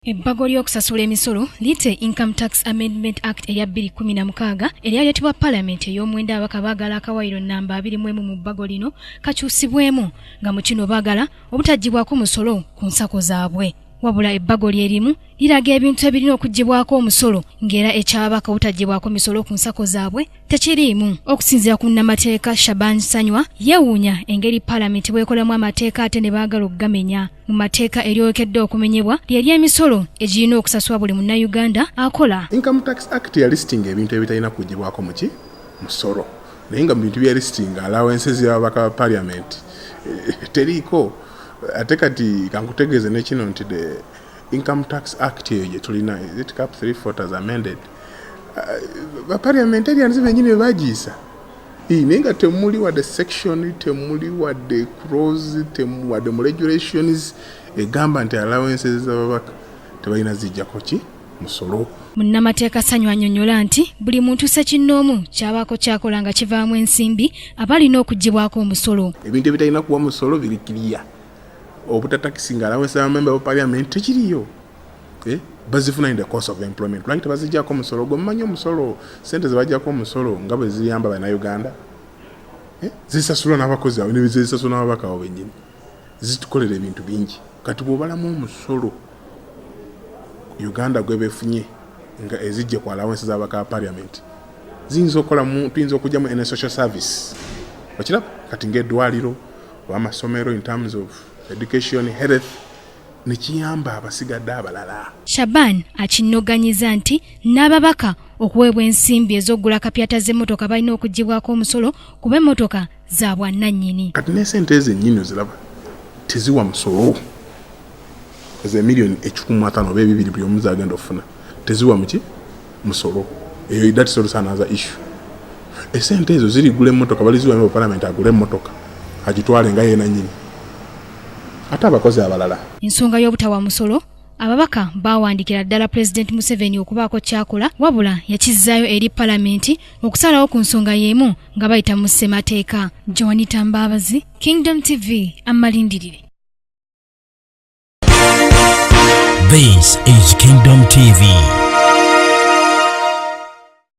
Ebbago ly'okusasula emisolo liyite Income Tax Amendment Act eya 2016 eryayatibwa Parliament ey'omwenda ababaka baagala akawaayiro nnamba 21 mu bbago lino kakyusibwemu nga mu kino baagala obutaggibwako musolo ku nsako zaabwe. Wabula ebbago lyerimu liraga ebintu ebirina okuggibwako omusolo ng'era ekyababaka obutaggibwako misolo ku nsako zaabwe tekiriimu. Okusinziira ku nnamateeka Shaban Sanywa yeewuunya engeri Parliament bw'ekolamu amateeka ate ne baagala okugamenya. Mu mateeka eryokedde okumenyebwa ly'emisolo egirina okusaswa buli munnayuganda akola. Income Tax Act ya listing ebintu ebitalina kuggibwako muki musolo. Naye nga mu bintu bya listing allowances y'ababaka ba Parliament teriiko. Ate kati kankutegeeze nekino nti the Income Tax Act eyo gye tulina it cap 3/4 as amended. Parliamentarians bennyini be bagiisa. Naye nga temuli wadde section, temuli wadde clause, temuli wadde mu regulations egamba nti allowances z'ababaka tebalina zijjako ki musolo. Munnamateeka Sanywa annyonnyola nti buli muntu ssekinnoomu ky'abaako kyakola nga kivaamu ensimbi abalina okuggibwako omusolo. Ebintu ebitalina kuwa musolo biri kiriya. Obutatakisinga allowance y'abamemba ba Parliament tekiriyo. Bazifuna in the course of employment. Lwaki tebaziggyako omusolo? Gwe mumanyi omusolo, sente ze baggyako omusolo nga bwe ziyamba Bannayuganda. Zisasulwa n'abakozi awo ne zisasulwa n'ababaka awo bennyini. Zitukolera ebintu bingi. Kati bw'obalamu omusolo Uganda gwe beefunye nga ezijje ku allowance z'ababaka ba Parliament. Tuyinza okugyamu ene social service. Okiraba kati ng'eddwaliro w'amasomero in terms of education, health, nikiyamba abasigadde abalala. Shaban akinnoganyiza nti n'ababaka okuweebwa ensimbi ez'oggula kapyata z'emmotoka balina okuggibwako omusolo kuba emmotoka za bwannannyini. Kati n'esente ezo ennyini oziraba teziwa musolo. Ezo emiliyoni 150 oba 200 buli omu zagenda okufuna teziwa muki musolo. Eyo that is also another issue. Esente ezo zirigula emmotoka baliziwa mu Parliament agula emmotoka agitwale nga yena nnyini. Ate abakozi abalala. Ensonga y'obutawa musolo ababaka baawandikira ddala President Museveni okubaako kyakola wabula yakizzaayo eri Parliament okusalawo ku nsonga y'emu nga bayita mu ssemateeka. Joanita Mbabazi, Kingdom TV, amalindirire. This is Kingdom TV.